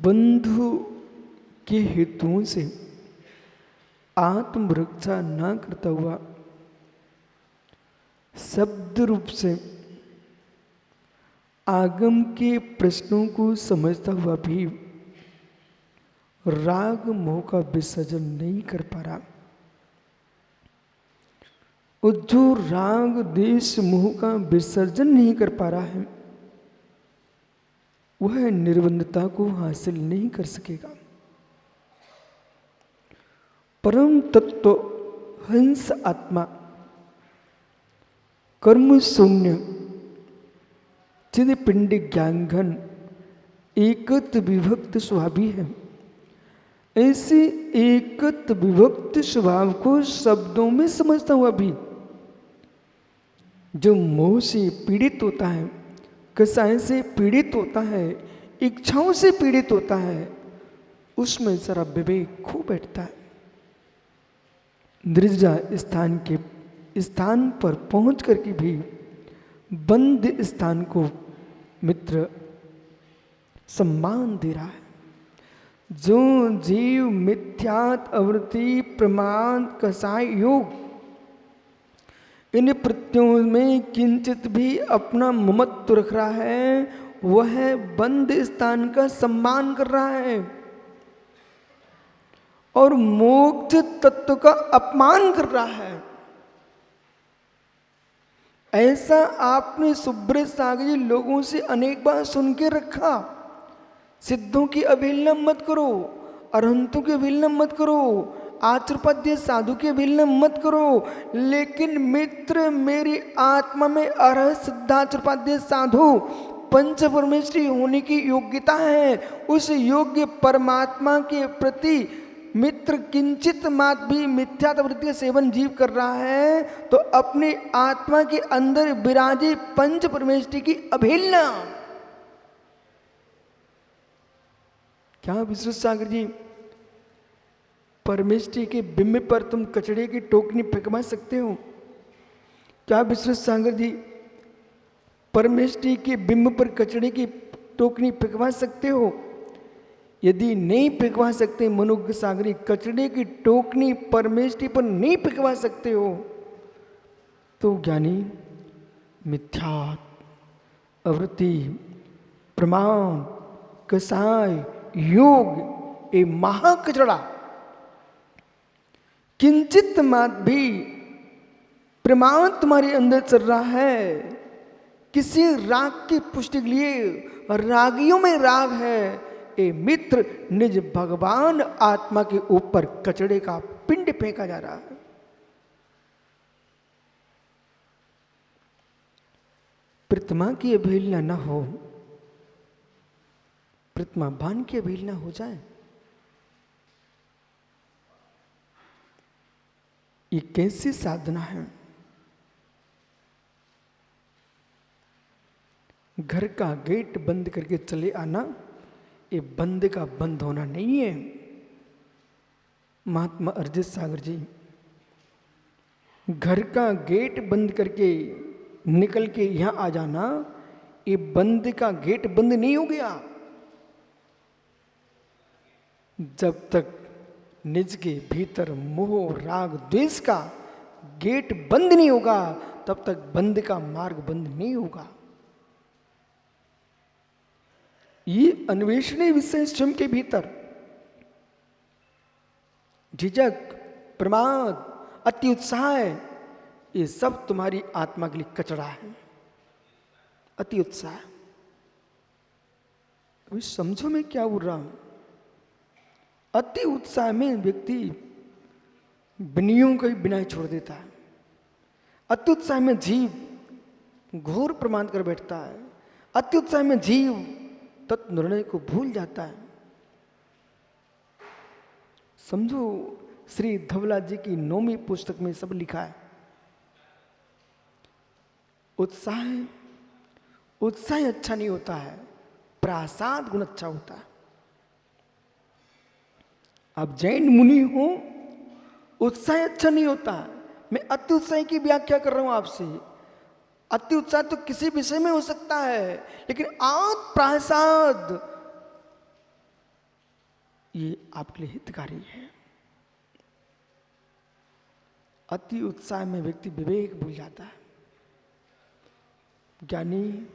बंधु के हेतुओं से आत्मरक्षा न करता हुआ शब्द रूप से आगम के प्रश्नों को समझता हुआ भी राग मोह का विसर्जन नहीं कर पा रहा। और जो राग देश मोह का विसर्जन नहीं कर पा रहा है वह निर्बंधता को हासिल नहीं कर सकेगा। परम तत्व हंस आत्मा कर्म शून्य चिद पिंड ज्ञान घन एकत विभक्त स्वभावी है। ऐसे एकत विभक्त स्वभाव को शब्दों में समझता हुआ भी जो मोह से पीड़ित होता है, कसाय से पीड़ित होता है, इच्छाओं से पीड़ित होता है, उसमें जरा विवेक खो बैठता है। निर्जा स्थान पर पहुंच करके भी बंद स्थान को मित्र सम्मान दे रहा है। जो जीव मिथ्यात आवृत्ति प्रमाद कसाय योग इन प्रत्ययों में किंचित भी अपना ममत्व रख रहा है वह बंद स्थान का सम्मान कर रहा है और मोक्ष तत्व का अपमान कर रहा है। ऐसा आपने सुब्रत सागर जी लोगों से अनेक बार सुन के रखा। सिद्धों की अवहेलना मत करो, अरहंतों की अवहेलना मत करो, आचर्यपाद्य साधु की अवहेलना मत करो, लेकिन मित्र मेरी आत्मा में अरह सिद्धाचर्यपाद्य साधु पंच परमेश्वरी होने की योग्यता है। उस योग्य परमात्मा के प्रति मित्र किंचित मात भी मिथ्यात्ववृत्ति का सेवन जीव कर रहा है तो अपनी आत्मा के अंदर विराजे पंच परमेश्वरी की अवहेलना। क्या विश्व सागर जी परमेश्वरी के बिंब पर तुम कचड़े की टोकनी फेंकवा सकते हो? क्या विश्व सागर जी परमेश्वरी के बिंब पर कचड़े की टोकनी फेंकवा सकते हो? यदि नहीं फेंकवा सकते मनुग्ग सागरी कचड़े की टोकनी परमेश्वरी पर नहीं फेंकवा सकते हो तो ज्ञानी मिथ्यात आवृत्ति प्रमाण कसाय योग ए महाकचड़ा किंचित मात भी प्रमाण तुम्हारे अंदर चल रहा है। किसी राग की पुष्टि के लिए रागियों में राग है। ए मित्र निज भगवान आत्मा के ऊपर कचड़े का पिंड फेंका जा रहा है। प्रतिमा की अवहेलना न हो, प्रतिमा भान की अवहेलना हो जाए, ये कैसी साधना है? घर का गेट बंद करके चले आना ये बंद का बंद होना नहीं है। महात्मा अरजित सागर जी घर का गेट बंद करके निकल के यहां आ जाना ये बंद का गेट बंद नहीं हो गया। जब तक निज के भीतर मोह राग द्वेष का गेट बंद नहीं होगा तब तक बंद का मार्ग बंद नहीं होगा। ये अन्वेषणीय विषय स्वयं के भीतर झिझक प्रमाद अति उत्साह ये सब तुम्हारी आत्मा के लिए कचरा है। अति उत्साह अभी समझो मैं क्या बोल रहा हूं। अति उत्साह में व्यक्ति विनियों को ही बिना छोड़ देता है। अति उत्साह में जीव घोर प्रमाद कर बैठता है। अति उत्साह में जीव तत्व निर्णय को भूल जाता है। समझो श्री धवला जी की 9वीं पुस्तक में सब लिखा है। उत्साह उत्साह अच्छा नहीं होता है, प्रसाद गुण अच्छा होता है। अब जैन मुनि हो उत्साह अच्छा नहीं होता है। मैं अति उत्साह की व्याख्या कर रहा हूं आपसे। अति उत्साह तो किसी विषय में हो सकता है लेकिन आप प्रसाद ये आपके लिए हितकारी है। अति उत्साह में व्यक्ति विवेक भूल जाता है। ज्ञानी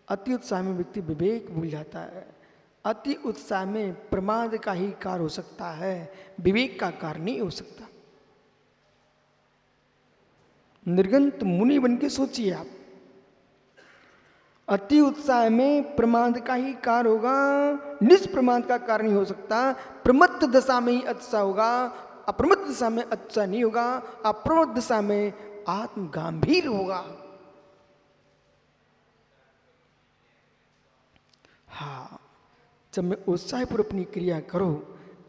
अति उत्साह में व्यक्ति विवेक भूल जाता है। अति उत्साह में प्रमाद का ही कार्य हो सकता है, विवेक का कार्य नहीं हो सकता। निर्गंत मुनि बन के सोचिए आप, अति उत्साह में प्रमाद का ही कार्य होगा, निष्प्रमाद का कार्य नहीं हो सकता। प्रमत्त दशा में ही अतिशय होगा, अप्रमत्त दशा में अतिशय नहीं होगा, अप्रमत्त दशा में आत्म गंभीर होगा। हाँ, जब मैं उत्साहपूर्वक अपनी क्रिया करूं,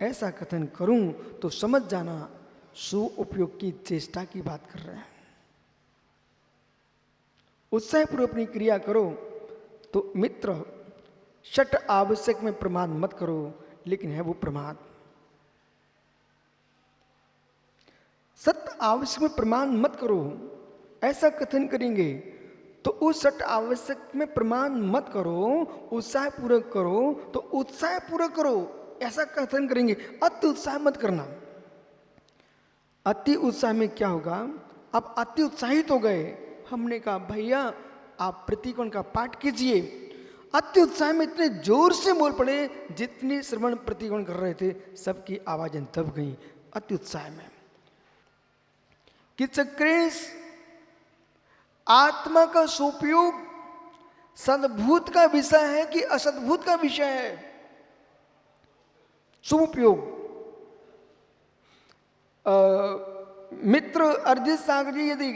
ऐसा कथन करूं, तो समझ जाना सु उपयोग की चेष्टा की बात कर रहे हैं। उत्साहपूर्वक अपनी क्रिया करो तो मित्र, षट आवश्यक में प्रमाद मत करो, लेकिन है वो प्रमाद। सत्य आवश्यक में प्रमाद मत करो, ऐसा कथन करेंगे तो उस षट आवश्यक में प्रमाद मत करो, उत्साह पूर्वक करो तो उत्साह पूर्वक करो, ऐसा कथन करेंगे। अति उत्साह मत करना। अति उत्साह में क्या होगा, आप अति उत्साहित हो गए, हमने कहा भैया आप प्रतिकोण का पाठ कीजिए। अति उत्साह में इतने जोर से बोल पड़े, जितने श्रवण प्रतिकोण कर रहे थे सबकी आवाजें दब गई अति उत्साह में। कि चक्रेश आत्मा का सुपयोग सद्भूत का विषय है कि असद्भूत का विषय है? सुपयोग। मित्र अरिजीत सागर जी, यदि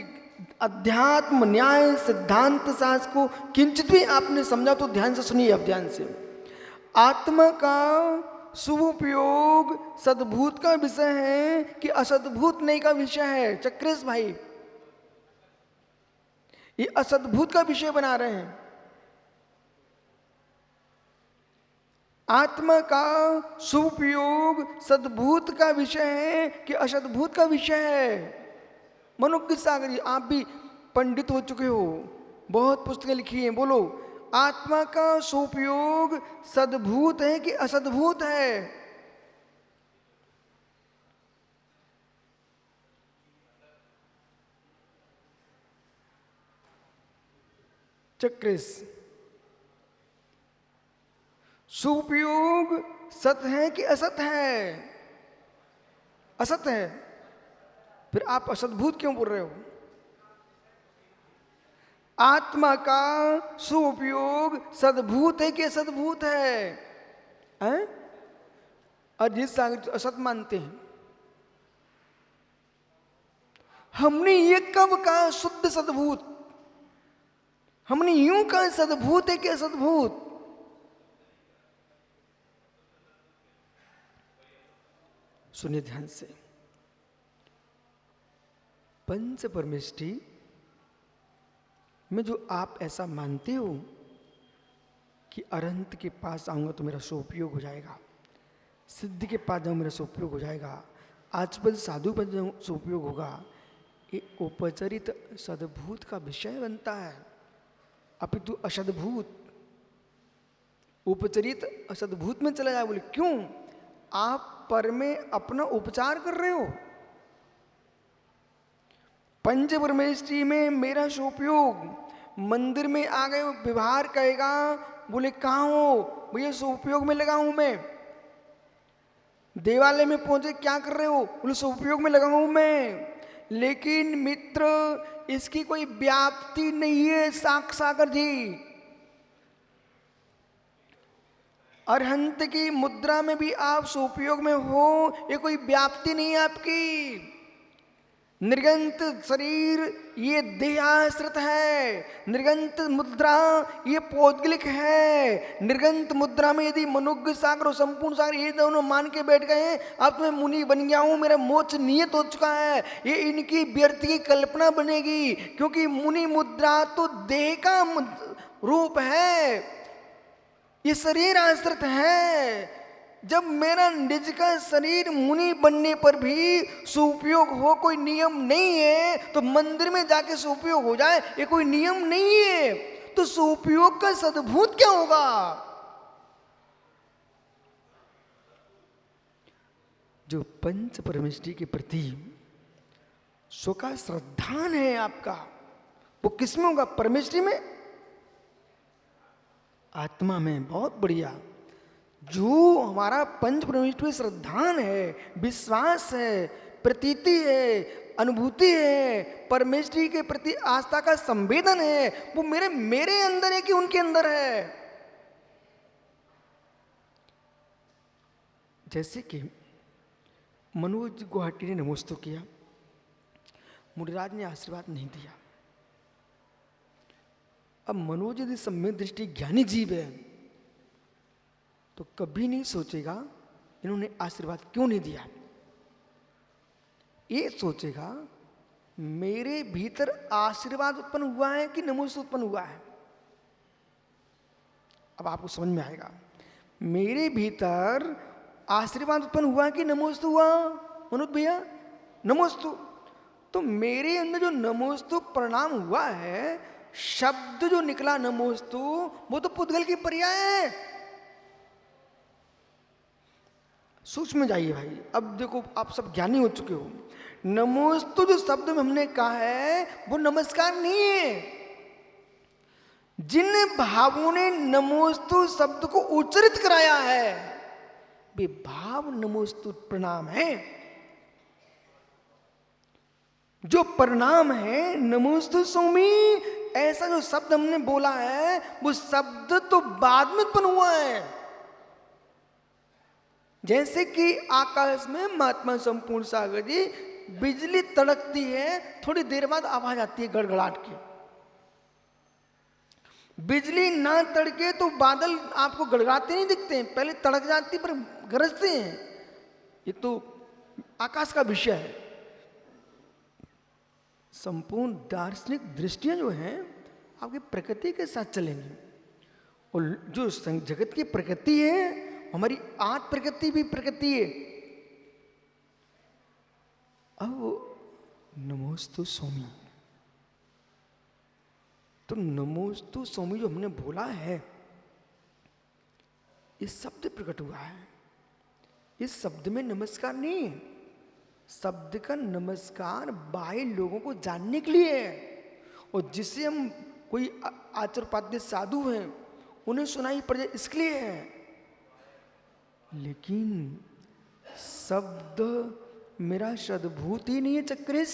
अध्यात्म न्याय सिद्धांत शास्त्र को किंचित भी आपने समझा तो ध्यान से सुनिए। अब ध्यान से, आत्मा का सुपयोग सद्भूत का विषय है कि असद्भूत नहीं का विषय है? चक्रेश भाई, ये असद्भूत का विषय बना रहे हैं। आत्मा का सुपयोग सद्भूत का विषय है कि असद्भूत का विषय है? मनोज्ञ सागर जी, आप भी पंडित हो चुके हो, बहुत पुस्तकें लिखी हैं, बोलो आत्मा का सुपयोग सद्भूत है कि असद्भूत है? चक्रेश, सुपयोग सत है कि असत है? असत है। फिर आप असद्भूत क्यों बोल रहे हो? आत्मा का सुपयोग सद्भूत है कि असद्भूत है? हैं? अरिजीत सागर असत मानते हैं। हमने ये कब कहा शुद्ध सद्भूत? हमने यूं कहा सद्भूत है कि असद्भूत? सुनिए ध्यान से, पंच परमेष्टि में जो आप ऐसा मानते हो कि अरहंत के पास आऊंगा तो मेरा सोपयोग हो जाएगा, सिद्धि के पास जाऊं मेरा सोपयोग हो जाएगा, आचपद साधु पर जाऊं सोपयोग होगा, ये उपचरित सद्भूत का विषय बनता है, अपितु असद्भूत उपचरित असद्भूत में चला जाए। बोले क्यों? आप पर में अपना उपचार कर रहे हो। पंच परमेष्टि में मेरा सोपयोग, मंदिर में आ गए व्यवहार कहेगा, बोले कहाँ हो भैया? सोपयोग में लगा हूं मैं। देवालय में पहुंचे, क्या कर रहे हो? बोले सोपयोग में लगा हूं मैं। लेकिन मित्र, इसकी कोई व्याप्ति नहीं है। सागर जी, अरहंत की मुद्रा में भी आप सोपयोग में हो, ये कोई व्याप्ति नहीं है आपकी। निर्गंत शरीर ये देहाश्रित है, निर्गंत मुद्रा ये पौद्गलिक है। निर्गंत मुद्रा में यदि मनोज्ञ सागर और संपूर्ण सागर ये दोनों मान के बैठ गए हैं, अब मैं मुनि बन गया हूं, मेरा मोक्ष नियत हो चुका है, ये इनकी व्यर्थ की कल्पना बनेगी। क्योंकि मुनि मुद्रा तो देह का रूप है, ये शरीर आश्रित है। जब मेरा निज का शरीर मुनि बनने पर भी सुपयोग हो, कोई नियम नहीं है। तो मंदिर में जाके सुपयोग हो जाए, ये कोई नियम नहीं है। तो सुपयोग का सद्भूत क्या होगा? जो पंच परमेष्टि के प्रति स्व का श्रद्धान है आपका, वो किसमें होगा? परमेष्टि में, आत्मा में। बहुत बढ़िया। जो हमारा पंच परमेष्टि में श्रद्धान है, विश्वास है, प्रतीति है, अनुभूति है, परमेष्टि के प्रति आस्था का संवेदन है, वो मेरे अंदर है कि उनके अंदर है? जैसे कि मनोज गुवाहाटी ने नमोस्तु किया, मुनिराज ने आशीर्वाद नहीं दिया। अब मनोज यदि सम्यक दृष्टि ज्ञानी जीव है तो कभी नहीं सोचेगा इन्होंने आशीर्वाद क्यों नहीं दिया। ये सोचेगा मेरे भीतर आशीर्वाद उत्पन्न हुआ है कि नमोस्तु उत्पन्न हुआ है। अब आपको समझ में आएगा, मेरे भीतर आशीर्वाद उत्पन्न हुआ है कि नमोस्तु हुआ? मनोज भैया, नमोस्तु। तो मेरे अंदर जो नमोस्तु प्रणाम हुआ है, शब्द जो निकला नमोस्तु, वो तो पुद्गल की पर्याय है। सूक्ष्म जाइए भाई। अब देखो, आप सब ज्ञानी हो चुके हो। नमोस्तु जो शब्द में हमने कहा है वो नमस्कार नहीं है। जिन भावों ने नमोस्तु शब्द को उच्चारित कराया है वे भाव नमोस्तु प्रणाम है। जो प्रणाम है नमोस्तु सौमी, ऐसा जो शब्द हमने बोला है वो शब्द तो बाद में उत्पन्न हुआ है। जैसे कि आकाश में महात्मा संपूर्ण सागर जी बिजली तड़कती है, थोड़ी देर बाद आवाज आती है गड़गड़ाहट की। बिजली ना तड़के तो बादल आपको गड़गड़ाते नहीं दिखते हैं, पहले तड़क जाती पर गरजते हैं। ये तो आकाश का विषय है। संपूर्ण दार्शनिक दृष्टियां जो हैं आपकी प्रकृति के साथ चलेंगी, और जो जगत की प्रकृति है हमारी आत्म प्रकृति भी प्रकृति है। अब नमोस्तु सौमी, तो नमोस्तु सौमी जो हमने बोला है, इस शब्द प्रकट हुआ है। इस शब्द में नमस्कार नहीं है। शब्द का नमस्कार बाह्य लोगों को जानने के लिए है, और जिसे हम कोई आचार्योपाध्याय साधु हैं उन्हें सुनाई पड़ जाए इसके लिए है। लेकिन शब्द मेरा सद्भूत ही नहीं है चक्रिस।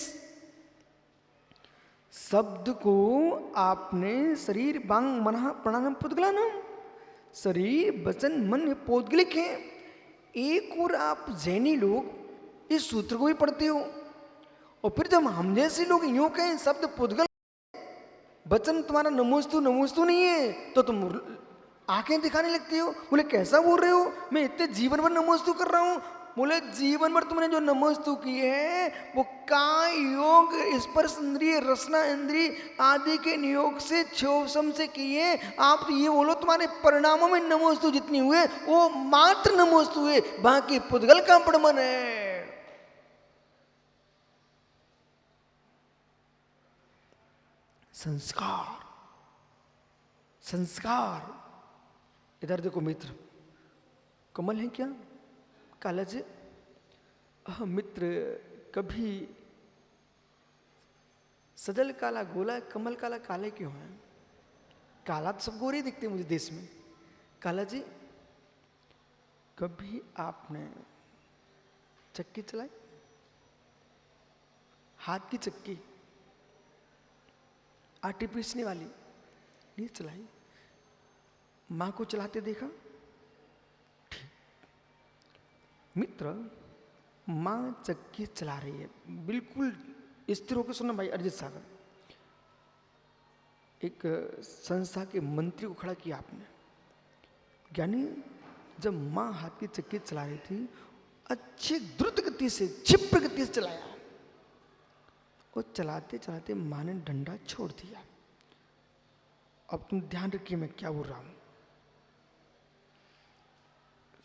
शब्द को आपने शरीर वांग मनः प्राणायाम पुद्गलानाम, शरीर वचन मन पौद्गलिक है। एक और आप जैनी लोग इस सूत्र को भी पढ़ते हो, और फिर जब हम जैसे लोग यूं कहें शब्द पुद्गल, वचन तुम्हारा नमोस्तु नमोस्तु नहीं है, तो तुम आंखें दिखाने लगते हो। बोले कैसा बोल रहे हो, मैं इतने जीवन भर नमोस्तु कर रहा हूं। बोले जीवन भर तुमने जो नमोस्तु किए हैं वो काय योग स्पर्श इंद्रिय रसना इंद्रिय आदि के नियोग से क्षोभम से किए। आप तो ये बोलो तुम्हारे परिणामों में नमोस्तु जितनी हुए वो मात्र नमोस्तु हुए, बाकी पुद्गल का प्रमाण है। संस्कार, संस्कार। इधर देखो मित्र, कमल है क्या काला जी? मित्र कभी सजल काला गोला, कमल काला काले क्यों है? काला तो सब गोरे दिखते हैं मुझे देश में। काला जी, कभी आपने चक्की चलाई? हाथ की चक्की, आटे पीसने वाली नहीं चलाई? मां को चलाते देखा? ठीक। मित्र, मां चक्की चला रही है, बिल्कुल स्थिर होकर सुनना भाई अरिजीत सागर। एक संस्था के मंत्री को खड़ा किया आपने, यानी जब मां हाथ की चक्की चला रही थी, अच्छी द्रुत गति से क्षिप्र गति से चलाया, और चलाते चलाते मां ने डंडा छोड़ दिया। अब तुम ध्यान रखिए मैं क्या बोल रहा हूं।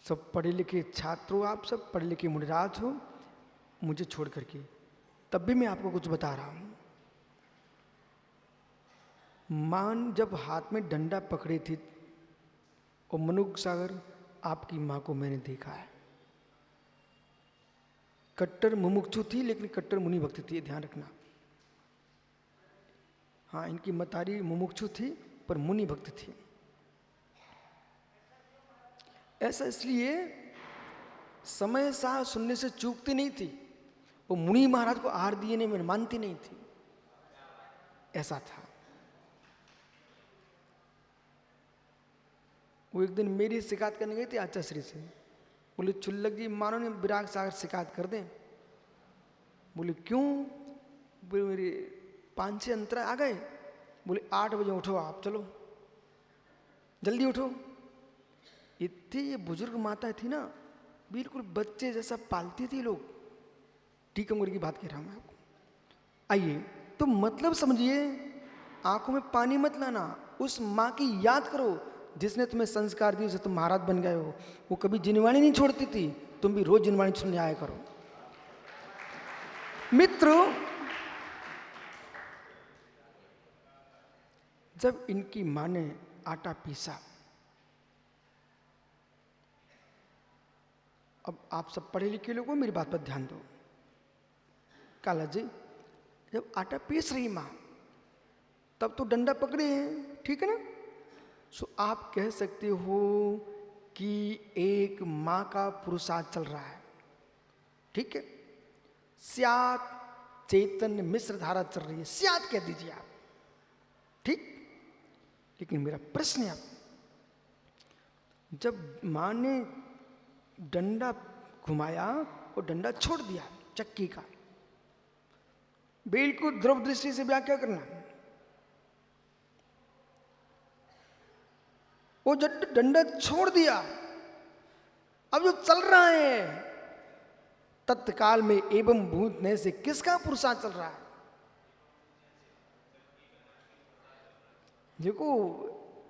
सब पढ़े लिखे छात्र हो, आप सब पढ़े लिखे मुनिराज हो, मुझे छोड़ करके, तब भी मैं आपको कुछ बता रहा हूं। मां जब हाथ में डंडा पकड़ी थी, और मनुग सागर आपकी मां को मैंने देखा है, कट्टर मुमुक्षु थी लेकिन कट्टर मुनि भक्त थी, ध्यान रखना। हाँ, इनकी मतारी मुमुक्षु थी पर मुनि भक्त थी। ऐसा इसलिए समय साथ सुनने से चूकती नहीं थी, वो मुनि महाराज को आहार दिए नहीं मानती नहीं थी, ऐसा था। वो एक दिन मेरी शिकायत करने गई थी आचार्य से, बोले चुल्लक जी मानो ने विराग सागर शिकायत कर दें। बोले क्यों? बोले मेरे 5-6 अंतरा आ गए। बोले 8 बजे उठो आप, चलो जल्दी उठो। इतनी ये बुजुर्ग माता थी ना, बिल्कुल बच्चे जैसा पालती थी लोग। ठीक उम्र की बात कह रहा हूं मैं आपको। आइए तो मतलब समझिए, आंखों में पानी मत लाना, उस माँ की याद करो जिसने तुम्हें संस्कार दिए, तुम महाराज बन गए हो। वो कभी जिनवाणी नहीं छोड़ती थी, तुम भी रोज जिनवाणी सुनने आया करो। मित्रों, जब इनकी माँ ने आटा पीसा, अब आप सब पढ़े लिखे लोग हो, मेरी बात पर ध्यान दो। काला जी, जब आटा पीस रही माँ, तब तो डंडा पकड़े हैं, ठीक है ना? सो आप कह सकते हो कि एक माँ का पुरुषार्थ चल रहा है, ठीक है? स्यात् चैतन्य मिश्र धारा चल रही है, स्यात् कह दीजिए आप, ठीक? लेकिन मेरा प्रश्न है, जब माँ ने डंडा घुमाया और डंडा छोड़ दिया चक्की का, बिल्कुल ध्रुव दृष्टि से व्याख्या करना, वो जब डंडा छोड़ दिया, अब जो चल रहा है तत्काल में एवं भूतने से किसका पुरुषार्थ चल रहा है? देखो,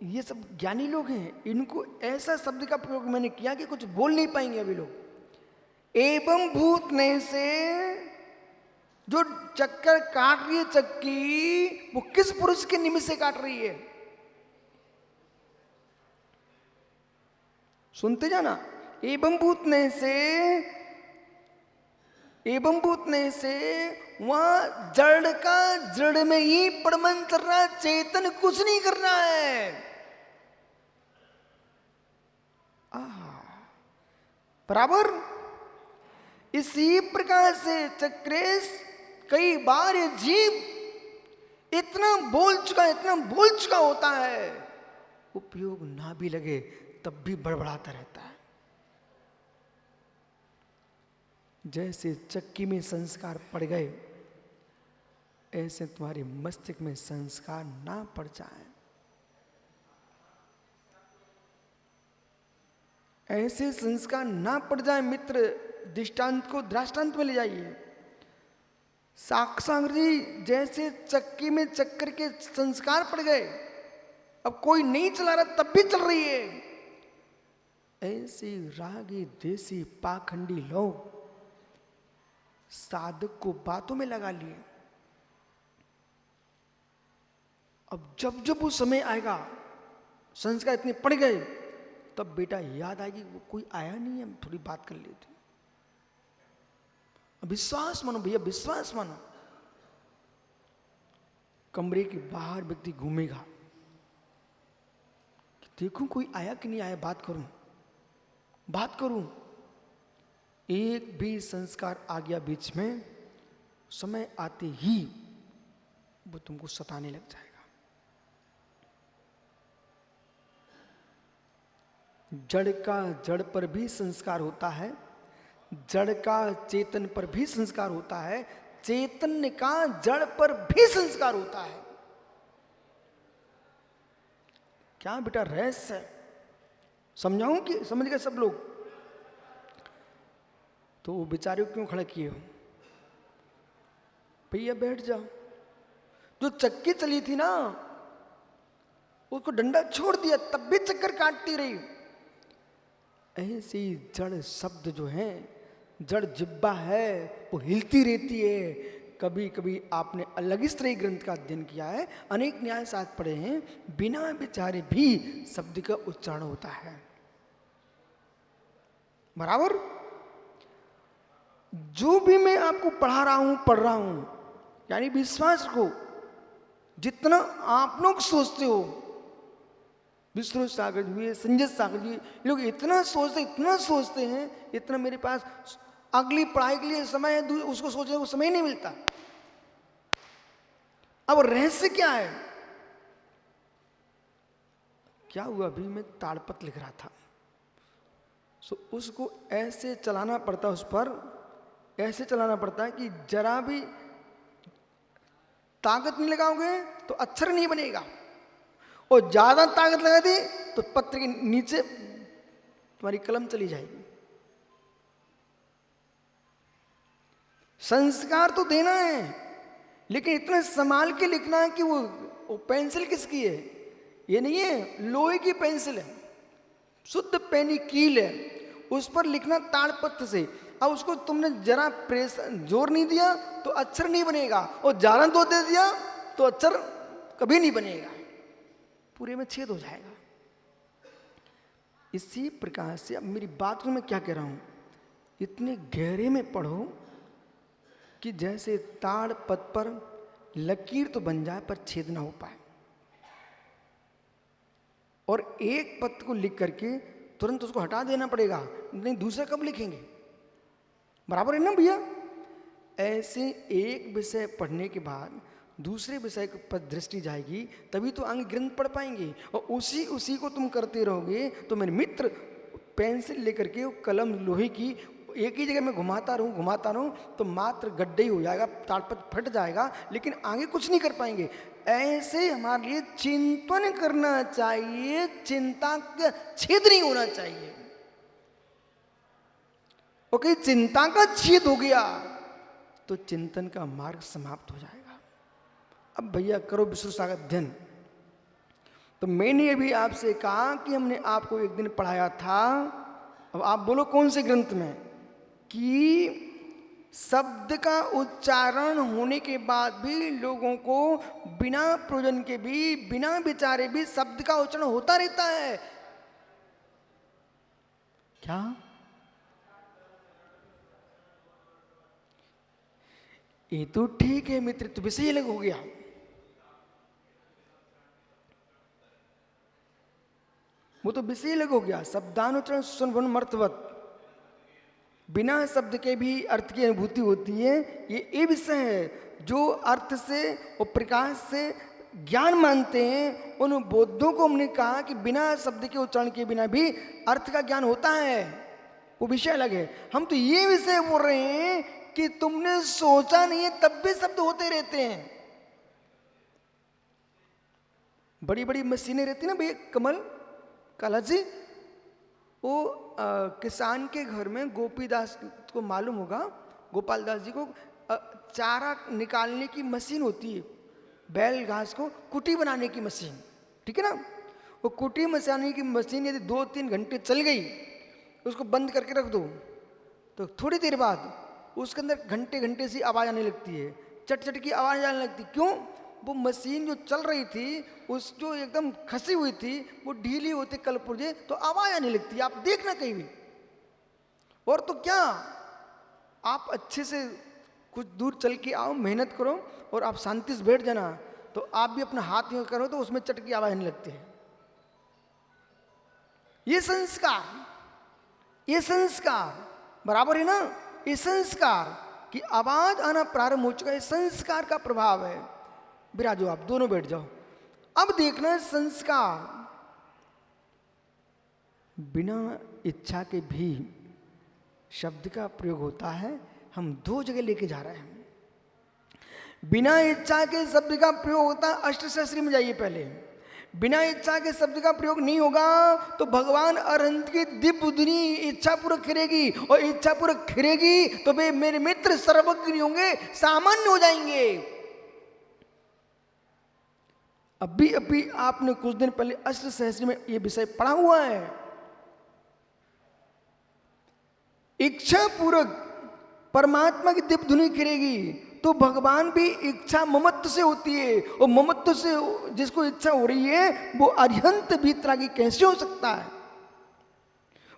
ये सब ज्ञानी लोग हैं, इनको ऐसा शब्द का प्रयोग मैंने किया कि कुछ बोल नहीं पाएंगे अभी लोग। एवं भूतने से जो चक्कर काट रही है चक्की, वो किस पुरुष के निमित्त से काट रही है? सुनते जाना। एवं भूतने से वहां जड़ का जड़ में ही परमन चल रहा है, चेतन कुछ नहीं कर रहा है। बराबर इसी प्रकार से चक्रेश कई बार ये जीव इतना बोल चुका होता है, उपयोग ना भी लगे तब भी बड़बड़ाता रहता है। जैसे चक्की में संस्कार पड़ गए, ऐसे तुम्हारे मस्तिष्क में संस्कार ना पड़ जाए, ऐसे संस्कार ना पड़ जाए। मित्र, दृष्टांत को दृष्टांत में ले जाइए। साक्षांग जी जैसे चक्की में चक्कर के संस्कार पड़ गए, अब कोई नहीं चला रहा तब भी चल रही है, ऐसे रागी देसी पाखंडी लोग साधक को बातों में लगा लिए। अब जब जब वो समय आएगा, संस्कार इतने पड़ गए, तब बेटा याद आएगी वो कोई आया नहीं है, हम थोड़ी बात कर लेते। विश्वास मानो भैया, विश्वास मानो। कमरे के बाहर व्यक्ति घूमेगा, देखूं कोई आया कि नहीं आया, बात करूं। एक भी संस्कार आ गया बीच में, समय आते ही वो तुमको सताने लग जाएगा। जड़ का जड़ पर भी संस्कार होता है, जड़ का चेतन पर भी संस्कार होता है, चैतन्य का जड़ पर भी संस्कार होता है। क्या बेटा रहस्य है, समझाऊं कि समझ गए सब लोग? तो वो बेचारे क्यों खड़े किए हो? भैया बैठ जाओ। जो चक्की चली थी ना, उसको डंडा छोड़ दिया तब भी चक्कर काटती रही। ऐसी जड़ शब्द जो है, जड़ जिब्बा है, वो हिलती रहती है। कभी कभी आपने अलग स्तरीय ग्रंथ का अध्ययन किया है, अनेक न्याय शास्त्र पढ़े हैं, बिना विचारे भी शब्द का उच्चारण होता है, बराबर। जो भी मैं आपको पढ़ा रहा हूं पढ़ रहा हूं, यानी विश्वास को जितना आप लोग सोचते हो, विष्णु सागर जी, संजय सागर जी, लोग इतना सोचते हैं, इतना मेरे पास अगली पढ़ाई के लिए समय है, उसको सोचने को समय नहीं मिलता। अब रहस्य क्या है? क्या हुआ, अभी मैं ताड़पत्र लिख रहा था, उसको ऐसे चलाना पड़ता, उस पर ऐसे चलाना पड़ता है कि जरा भी ताकत नहीं लगाओगे तो अक्षर नहीं बनेगा, और ज्यादा ताकत लगा दी तो पत्र के नीचे तुम्हारी कलम चली जाएगी। संस्कार तो देना है, लेकिन इतना संभाल के लिखना है कि वो पेंसिल किसकी है, ये नहीं है लोहे की पेंसिल है, शुद्ध पेनी कील है, उस पर लिखना ताड़पत्र से। अब उसको तुमने जरा प्रेस जोर नहीं दिया तो अक्षर नहीं बनेगा, और ज्यादा जोर दे दिया तो अक्षर कभी नहीं बनेगा, पूरे में छेद हो जाएगा। इसी प्रकार से अब मेरी बात को मैं क्या कह रहा हूं, इतने गहरे में पढ़ो कि जैसे ताड़पत्र पर लकीर तो बन जाए पर छेद ना हो पाए, और एक पत्र को लिख करके तुरंत उसको हटा देना पड़ेगा, नहीं दूसरा कब लिखेंगे, बराबर है ना भैया। ऐसे एक विषय पढ़ने के बाद दूसरे विषय पर दृष्टि जाएगी, तभी तो आगे ग्रंथ पढ़ पाएंगे, और उसी को तुम करते रहोगे तो मेरे मित्र पेंसिल लेकर के कलम लोहे की एक ही जगह में घुमाता रहूं तो मात्र गड्ढे ही हो जाएगा, ताड़पत्र फट जाएगा, लेकिन आगे कुछ नहीं कर पाएंगे। ऐसे हमारे लिए चिंतन करना चाहिए, चिंता का छेद नहीं होना चाहिए। ओके, चिंता का छेद हो गया तो चिंतन का मार्ग समाप्त हो जाएगा। अब भैया करो विष्णु सागर अध्ययन। तो मैंने अभी आपसे कहा कि हमने आपको एक दिन पढ़ाया था, अब आप बोलो कौन से ग्रंथ में, कि शब्द का उच्चारण होने के बाद भी लोगों को बिना प्रयोजन के भी, बिना विचारे भी शब्द का उच्चारण होता रहता है। क्या? ये तो ठीक है मित्र, तो विषय अलग हो गया। वो तो विषय अलग हो गया, शब्दानुचरण सुनवन मर्थवत, बिना शब्द के भी अर्थ की अनुभूति होती है, ये विषय है। जो अर्थ से और प्रकाश से ज्ञान मानते हैं उन बौद्धों को हमने कहा कि बिना शब्द के उच्चारण के बिना भी अर्थ का ज्ञान होता है, वो विषय अलग है। हम तो ये विषय बोल रहे हैं कि तुमने सोचा नहीं है तब भी शब्द होते रहते हैं। बड़ी बड़ी मशीनें रहती ना भैया, कमल काला जी, वो किसान के घर में गोपीदास को मालूम होगा, गोपाल दास जी को चारा निकालने की मशीन होती है, बैल घास को कुटी बनाने की मशीन, ठीक है ना। वो कुटी बनाने की मशीन यदि 2-3 घंटे चल गई, उसको बंद करके रख दो तो थोड़ी देर बाद उसके अंदर घंटे घंटे सी आवाज़ आने लगती है, चट चट की आवाज़ आने लगती। क्यों? वो मशीन जो चल रही थी, उस जो एकदम खसी हुई थी, वो ढीली होती कल पुर्जे तो आवाज़ आने लगती है। आप देखना कहीं भी। और तो क्या, आप अच्छे से कुछ दूर चल के आओ, मेहनत करो और आप शांति से बैठ जाना, तो आप भी अपना हाथ यूं करो तो उसमें चट की आवाज़ आने लगती है। ये संस्कार बराबर है ना। ये संस्कार की आवाज आना प्रारंभ हो चुका है, संस्कार का प्रभाव है। विराजो, आप दोनों बैठ जाओ। अब देखना, संस्कार बिना इच्छा के भी शब्द का प्रयोग होता है। हम 2 जगह लेके जा रहे हैं। बिना इच्छा के शब्द का प्रयोग होता है, अष्टशास्त्री में जाइए पहले। बिना इच्छा के शब्द का प्रयोग नहीं होगा तो भगवान अरहंत की दिव्य बुद्धि इच्छा पूर्वक खिरेगी, और इच्छा पूर्वक खिरेगी तो वे मेरे मित्र सर्वज्ञ नहीं होंगे, सामान्य हो जाएंगे। अभी आपने कुछ दिन पहले अष्टसहस्री में यह विषय पढ़ा हुआ है। इच्छा पूर्वक परमात्मा की दिव्य धुनी खिरेगी तो भगवान भी इच्छा ममत्व से होती है, और ममत्व से जिसको इच्छा हो रही है वो अरिहंत भीतरागी कैसे हो सकता है।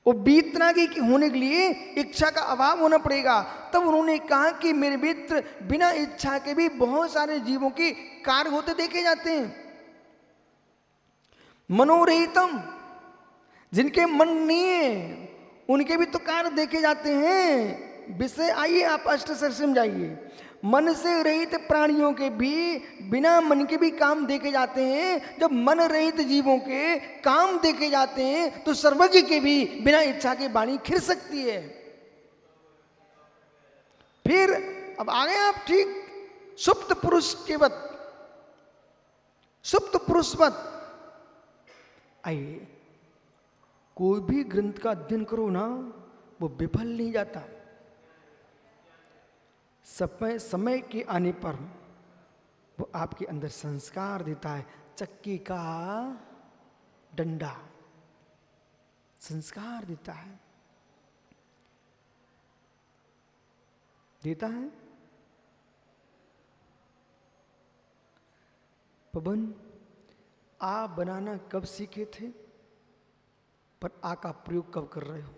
वो वीतरागी होने के लिए इच्छा का अभाव होना पड़ेगा। तब उन्होंने कहा कि मेरे मित्र, बिना इच्छा के भी बहुत सारे जीवों के कार्य होते देखे जाते हैं। मनोरहितम, जिनके मन नहीं है उनके भी तो कार्य देखे जाते हैं। विषय आइए आप अष्टसहस्र में जाइए। मन से रहित प्राणियों के भी, बिना मन के भी काम देखे जाते हैं। जब मन रहित जीवों के काम देखे जाते हैं तो सर्वज्ञ के भी बिना इच्छा के वाणी खिल सकती है। फिर अब आ गए आप ठीक सुप्त पुरुष के वत, सुप्त पुरुषवत। आइए, कोई भी ग्रंथ का अध्ययन करो ना, वो विफल नहीं जाता। समय के आने पर वो आपके अंदर संस्कार देता है। चक्की का डंडा संस्कार देता है, देता है। पवन, आ बनाना कब सीखे थे, पर आ का प्रयोग कब कर रहे हो?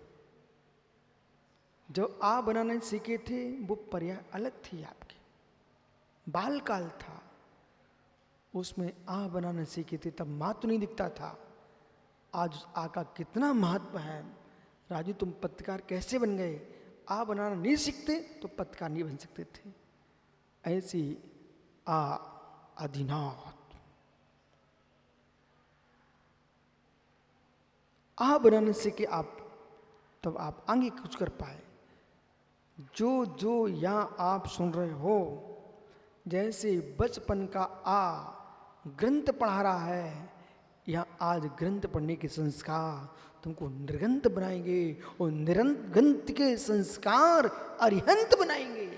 जब आ बनाना सीखे थे वो पर्याय अलग थी आपकी, बाल काल था, उसमें आ बनाना सीखे थे तब माँ तो नहीं दिखता था। आज उस आ का कितना महत्व है। राजू, तुम पत्रकार कैसे बन गए? आ बनाना नहीं सीखते तो पत्रकार नहीं बन सकते थे। ऐसी आ आदिनाथ, आ बनाने से कि आप तब आप आगे कुछ कर पाए। जो जो यहाँ आप सुन रहे हो, जैसे बचपन का आ ग्रंथ पढ़ा रहा है, यहाँ आज ग्रंथ पढ़ने के संस्कार तुमको निर्गंत बनाएंगे और निर्गंत के संस्कार अरिहंत बनाएंगे।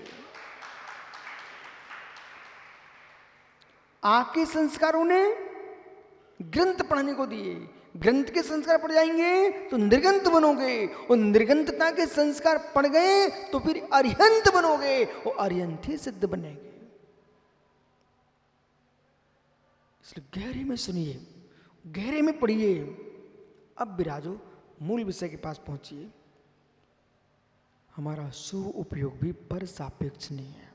आ के संस्कार उन्हें ग्रंथ पढ़ने को दिए, ग्रंथ के संस्कार पढ़ जाएंगे तो निर्गंत बनोगे, और निर्गंतता के संस्कार पढ़ गए तो फिर अरिहंत बनोगे, और अरिहंत ही सिद्ध बनेंगे। इसलिए गहरे में सुनिए, गहरे में पढ़िए। अब विराजो, मूल विषय के पास पहुंचिए। हमारा सु उपयोग भी पर सापेक्ष नहीं है।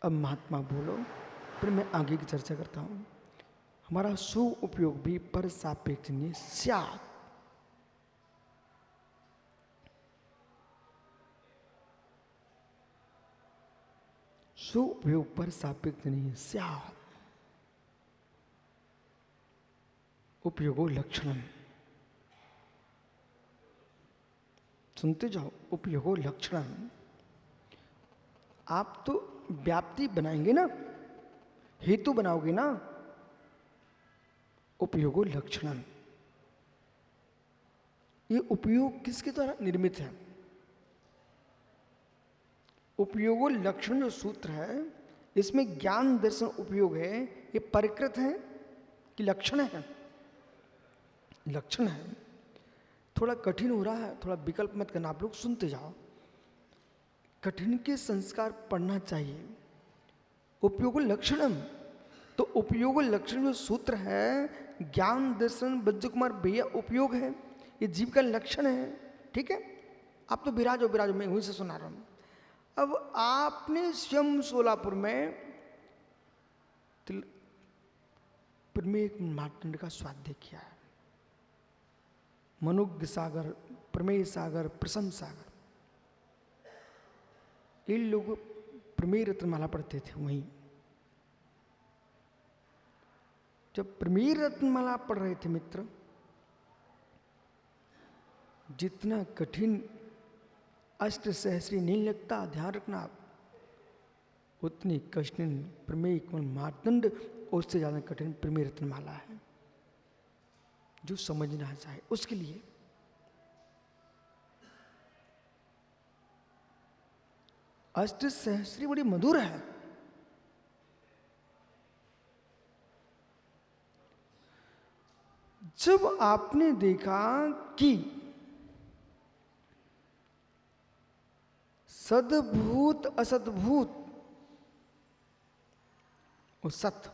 अब महात्मा बोलो, फिर मैं आगे की चर्चा करता हूं। हमारा सु उपयोग भी पर सापेक्ष नहीं स्यात्। सु उपयोग पर सापेक्ष नहीं स्यात्। उपयोगो लक्षणम, सुनते जाओ। उपयोगो लक्षणम, आप तो व्याप्ति बनाएंगे ना, हेतु बनाओगे ना। उपयोगो लक्षणम, ये उपयोग किसके द्वारा निर्मित है? उपयोगो लक्षण जो सूत्र है, इसमें ज्ञान दर्शन उपयोग है, ये परिकृत है कि लक्षण है? लक्षण है। थोड़ा कठिन हो रहा है, थोड़ा विकल्प मत करना, आप लोग सुनते जाओ। कठिन के संस्कार पढ़ना चाहिए। उपयोग लक्षणम, तो उपयोग लक्षण जो सूत्र है, ज्ञान दर्शन बज्ज कुमार भैया उपयोग है, ये जीव का लक्षण है। ठीक है, आप तो विराजो विराजो, मैं वहीं से सुना रहा हूँ। अब आपने स्वयं सोलापुर में प्रमेय मार्तंड का स्वाध्याय किया है। मनुज्ञ सागर, प्रमेय सागर, प्रसन्न सागर, ये लोग प्रमेय रत्नमाला पढ़ते थे। वहीं जब प्रमेय रत्नमाला पढ़ रहे थे मित्र, जितना कठिन अष्ट सहस्री नहीं लगता, ध्यान रखना आप, उतनी कठिन प्रमेय मार्तंड, उससे ज्यादा कठिन प्रमेय रत्नमाला है। जो समझना चाहे उसके लिए अष्ट सहस्री बड़ी मधुर है। जब आपने देखा कि सद्भूत असद्भूत और सत,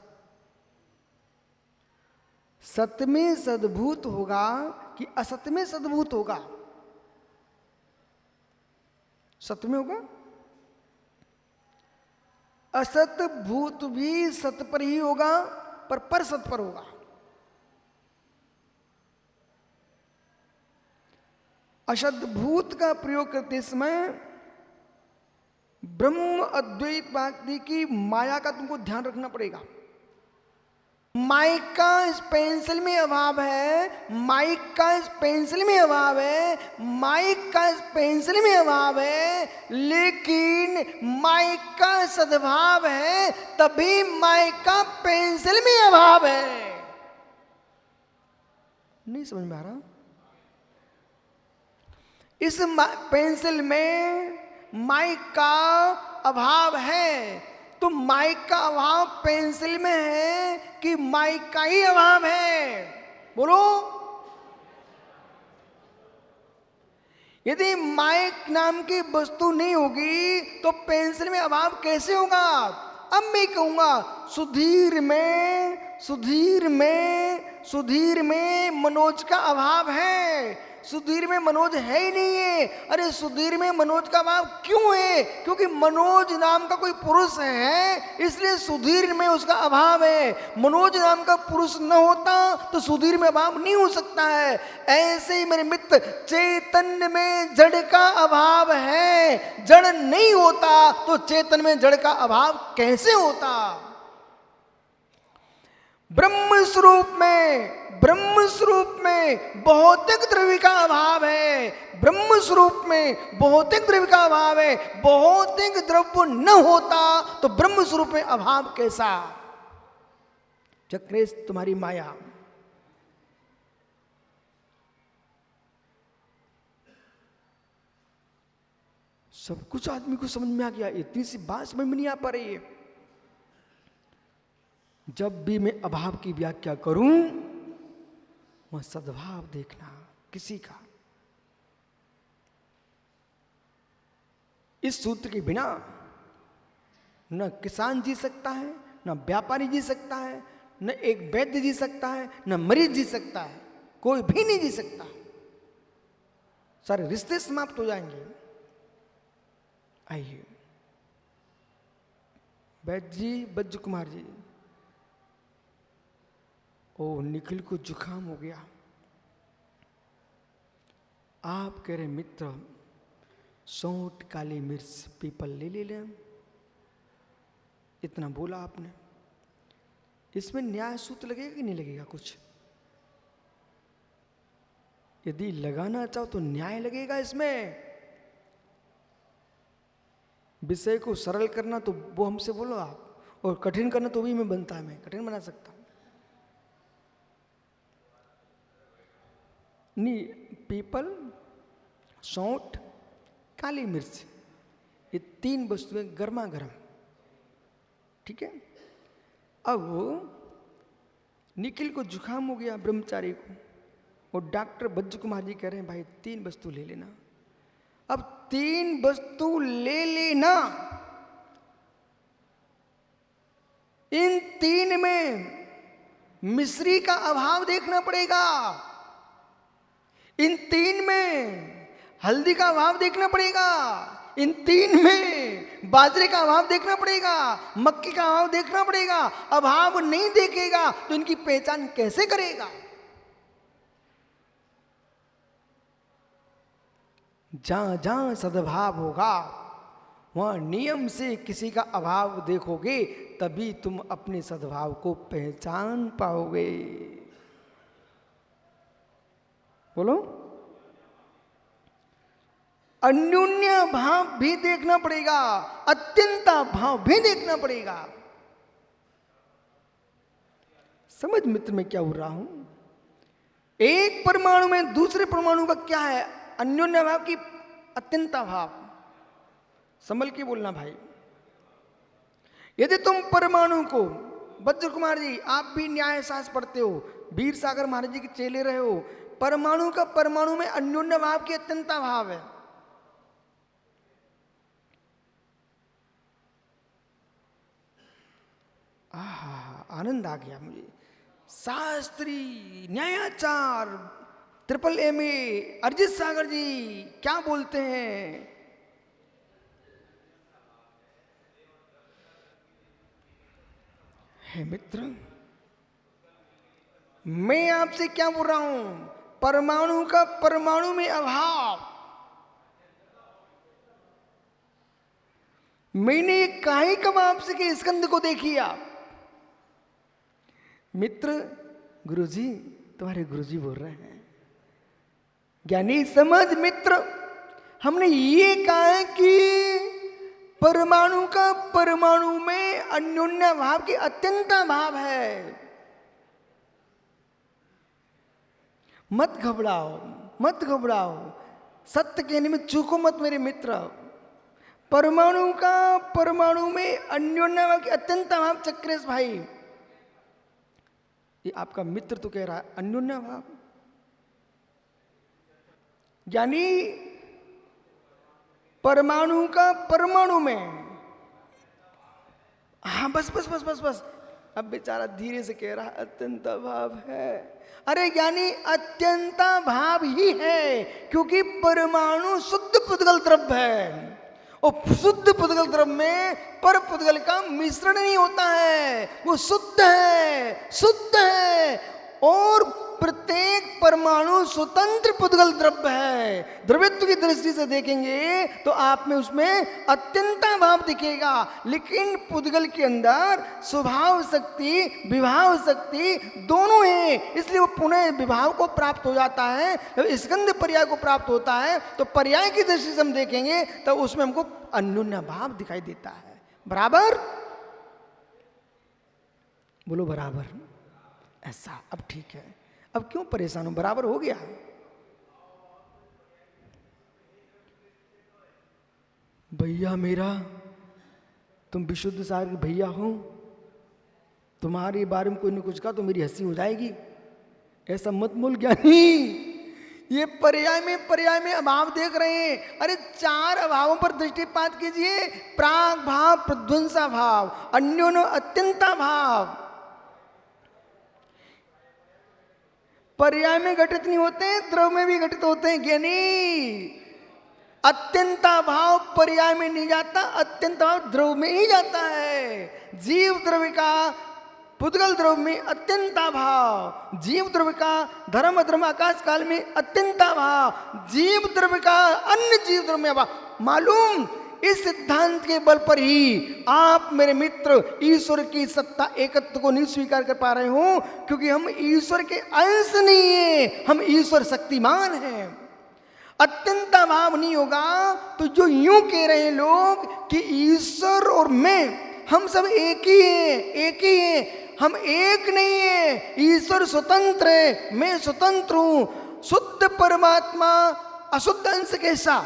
सत में सद्भूत होगा कि असत में सद्भूत होगा? सत में होगा। असत भूत भी सत पर ही होगा, पर सत पर होगा। अशद भूत का प्रयोग करते समय ब्रह्म अद्वैत वाक्य की माया का तुमको ध्यान रखना पड़ेगा। माइक का इस पेंसिल में अभाव है, माइक का इस पेंसिल में अभाव है, माइक का इस पेंसिल में अभाव है, लेकिन माइक का सद्भाव है, तभी माइक का पेंसिल में अभाव है। नहीं समझ में आ रहा? इस पेंसिल में माइक का अभाव है, तो माइक का अभाव पेंसिल में है कि माइक का ही अभाव है? बोलो। यदि माइक नाम की वस्तु नहीं होगी तो पेंसिल में अभाव कैसे होगा? अब मैं कहूंगा सुधीर में मनोज का अभाव है। सुधीर में मनोज है ही नहीं है। अरे सुधीर में मनोज का अभाव क्यों है? क्योंकि मनोज नाम का कोई पुरुष है, इसलिए सुधीर में उसका अभाव है। मनोज नाम का पुरुष न होता तो सुधीर में अभाव नहीं हो सकता है। ऐसे ही मेरे मित्र, चैतन्य में जड़ का अभाव है। जड़ नहीं होता तो चेतन में जड़ का अभाव कैसे होता? ब्रह्म स्वरूप में भौतिक द्रव्य का अभाव है। ब्रह्म स्वरूप में भौतिक द्रव्य का अभाव है। भौतिक द्रव्य न होता तो ब्रह्म स्वरूप में अभाव कैसा? चक्रेश तुम्हारी माया। सब कुछ आदमी को समझ में आ गया, इतनी सी बात समझ में नहीं आ पा रही है। जब भी मैं अभाव की व्याख्या करूं, वह सद्भाव देखना किसी का। इस सूत्र के बिना न किसान जी सकता है, न व्यापारी जी सकता है, न एक वैद्य जी सकता है, न मरीज जी सकता है। कोई भी नहीं जी सकता। सारे रिश्ते समाप्त हो जाएंगे। आइए वैद्य जी, बज्ज कुमार जी, ओ निखिल को जुकाम हो गया। आप कह रहे मित्र सौंठ, काली मिर्च, पीपल ले लें। इतना बोला आपने, इसमें न्याय सूत्र लगेगा कि नहीं लगेगा? कुछ यदि लगाना चाहो तो न्याय लगेगा इसमें। विषय को सरल करना तो वो हमसे बोलो आप, और कठिन करना तो भी मैं बनता है, मैं कठिन बना सकता हूं। नहीं, पीपल, सौंठ, काली मिर्च, ये तीन वस्तुएं गर्मा गर्म, ठीक है। अब निखिल को जुकाम हो गया, ब्रह्मचारी को, और डॉक्टर बज्ज कुमार जी कह रहे हैं भाई 3 वस्तु ले लेना। अब 3 वस्तु ले लेना, इन 3 में मिश्री का अभाव देखना पड़ेगा। इन 3 में हल्दी का अभाव देखना पड़ेगा। इन 3 में बाजरे का अभाव देखना पड़ेगा, मक्की का अभाव देखना पड़ेगा। अभाव नहीं देखेगा तो इनकी पहचान कैसे करेगा? जहां जहां सद्भाव होगा वहां नियम से किसी का अभाव देखोगे, तभी तुम अपने सद्भाव को पहचान पाओगे। बोलो। अन्योन्य भाव भी देखना पड़ेगा, अत्यंता भाव भी देखना पड़ेगा। समझ मित्र में क्या हो रहा हूं? एक परमाणु में दूसरे परमाणु का क्या है? अन्योन्य भाव की अत्यंता भाव। संभल के बोलना भाई। यदि तुम परमाणु को, बज्र कुमार जी आप भी न्याय शास्त्र पढ़ते हो, वीर सागर महाराज जी के चेले रहे हो, परमाणु का परमाणु में अन्योन्य भाव की अत्यंता भाव है। आहा, आनंद आ गया मुझे। शास्त्री, न्यायाचार, ट्रिपल MA अरिजीत सागर जी क्या बोलते हैं? है मित्र, मैं आपसे क्या बोल रहा हूं? परमाणु का परमाणु में अभाव। मैंने ये काहे कब आपसे के स्कंद को देखी आप? मित्र, गुरुजी, तुम्हारे गुरुजी बोल रहे हैं। ज्ञानी समझ मित्र, हमने ये कहा है कि परमाणु का परमाणु में अन्योन्य भाव की अत्यंत भाव है। मत घबराओ, मत घबराओ, सत्य कहने में चूको मत मेरे मित्र। परमाणु का परमाणु में अन्योन्य भाव की अत्यंत भाव। चक्रेश भाई, ये आपका मित्र तो कह रहा है अन्योन्य भाव, यानी परमाणु का परमाणु में। हाँ बस बस बस बस बस, अब बेचारा धीरे से कह रहा है अत्यंत भाव है। अरे यानी अत्यंत भाव ही है, क्योंकि परमाणु शुद्ध पुद्गल द्रव्य है, और शुद्ध पुद्गल द्रव्य में पर पुद्गल का मिश्रण नहीं होता है, वो शुद्ध है, शुद्ध है। और प्रत्येक परमाणु स्वतंत्र पुद्गल द्रव्य है। द्रव्यत्व की दृष्टि से देखेंगे तो आप में उसमें अत्यंत भाव दिखेगा, लेकिन पुद्गल के अंदर स्वभाव शक्ति, विभाव शक्ति दोनों हैं, इसलिए वो पुनः विभाव को प्राप्त हो जाता है। जब स्कंद पर्याय को प्राप्त होता है तो पर्याय की दृष्टि से हम देखेंगे तो उसमें हमको अन्योन्य भाव दिखाई देता है। बराबर? बोलो बराबर। ऐसा, अब ठीक है, अब क्यों परेशान हो? बराबर हो गया। भैया मेरा, तुम विशुद्ध सागर के भैया हो, तुम्हारे बारे में कोई ने कुछ कहा तो मेरी हंसी हो जाएगी, ऐसा मत बोल ज्ञानी। ये पर्याय में अभाव देख रहे हैं। अरे चार अभावों पर दृष्टिपात कीजिए, प्राग भाव, प्रध्वंसा भाव, अन्योन्य अत्यंता भाव। पर्याय में घटित नहीं होते, द्रव्य में भी घटित होते हैं ज्ञानी। अत्यंता भाव पर्याय में नहीं जाता, अत्यंत भाव द्रव्य में ही जाता है। जीव द्रव्य का पुद्गल द्रव्य में अत्यंता भाव, जीव द्रव्य का धर्म अधर्म आकाश काल में अत्यंता भाव, जीव द्रव्य का अन्य जीव द्रव्य में भाव। मालूम, इस सिद्धांत के बल पर ही आप मेरे मित्र ईश्वर की सत्ता एकत्व को नहीं स्वीकार कर पा रहे हो, क्योंकि हम ईश्वर के अंश नहीं है, हम ईश्वर शक्तिमान हैं। अत्यंत भाव नहीं होगा तो जो यूं कह रहे हैं लोग कि ईश्वर और मैं, हम सब एक ही हैं, एक ही हैं। हम एक नहीं है, ईश्वर स्वतंत्र है, मैं स्वतंत्र हूं। शुद्ध परमात्मा अशुद्ध अंश कैसा?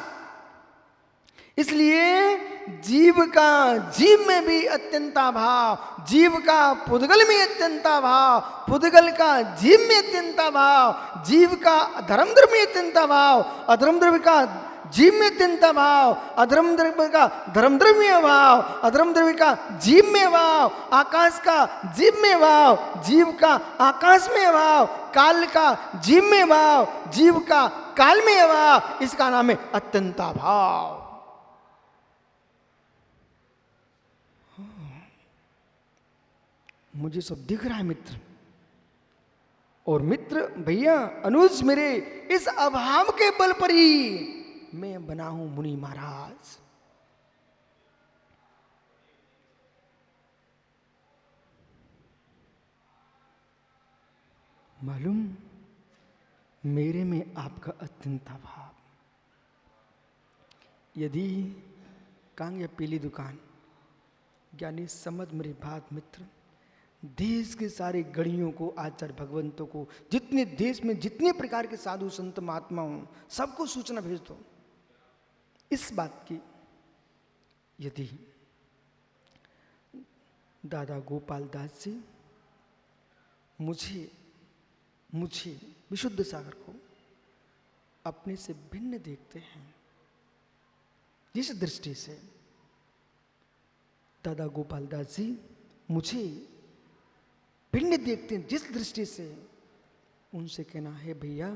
इसलिए जीव का जीव में भी अत्यंता भाव, जीव का पुद्गल में अत्यंता भाव, पुद्गल का जीव में अत्यंता भाव, जीव का अधर्म द्रव्य में अत्यंता भाव, अधर्म द्रव्य का जीव में अत्यंता भाव, अधर्म द्रव्य का धर्म द्रव्य में अभाव, अधर्म द्रव्य का जीव में अभाव, आकाश का जीव में अभाव, जीव का आकाश में अभाव, काल का जीव में अभाव, जीव का काल में अभाव। इसका नाम है अत्यंता भाव। मुझे सब दिख रहा है मित्र, और मित्र भैया अनुज मेरे, इस अभाव के बल पर ही मैं बना हूं मुनि महाराज। मालूम, मेरे में आपका अत्यंत भाव। यदि कहेंगे पीली दुकान, ज्ञानी समझ मेरी बात मित्र, देश के सारे गणियों को, आचार्य भगवंतों को, जितने देश में जितने प्रकार के साधु संत महात्मा हों, सबको सूचना भेज दो इस बात की, यदि दादा गोपाल दास जी मुझे विशुद्ध सागर को अपने से भिन्न देखते हैं, जिस दृष्टि से दादा गोपाल दास जी मुझे भिन्न देखते हैं जिस दृष्टि से, उनसे कहना है भैया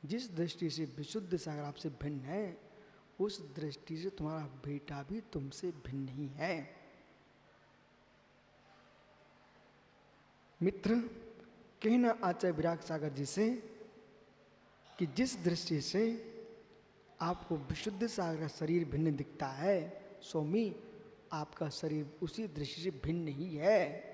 जिस दृष्टि से विशुद्ध सागर आपसे भिन्न है, उस दृष्टि से तुम्हारा बेटा भी तुमसे भिन्न ही है। मित्र, कहना आचार्य विराग सागर जी से कि जिस दृष्टि से आपको विशुद्ध सागर का शरीर भिन्न दिखता है, स्वामी आपका शरीर उसी दृष्टि से भिन्न ही है।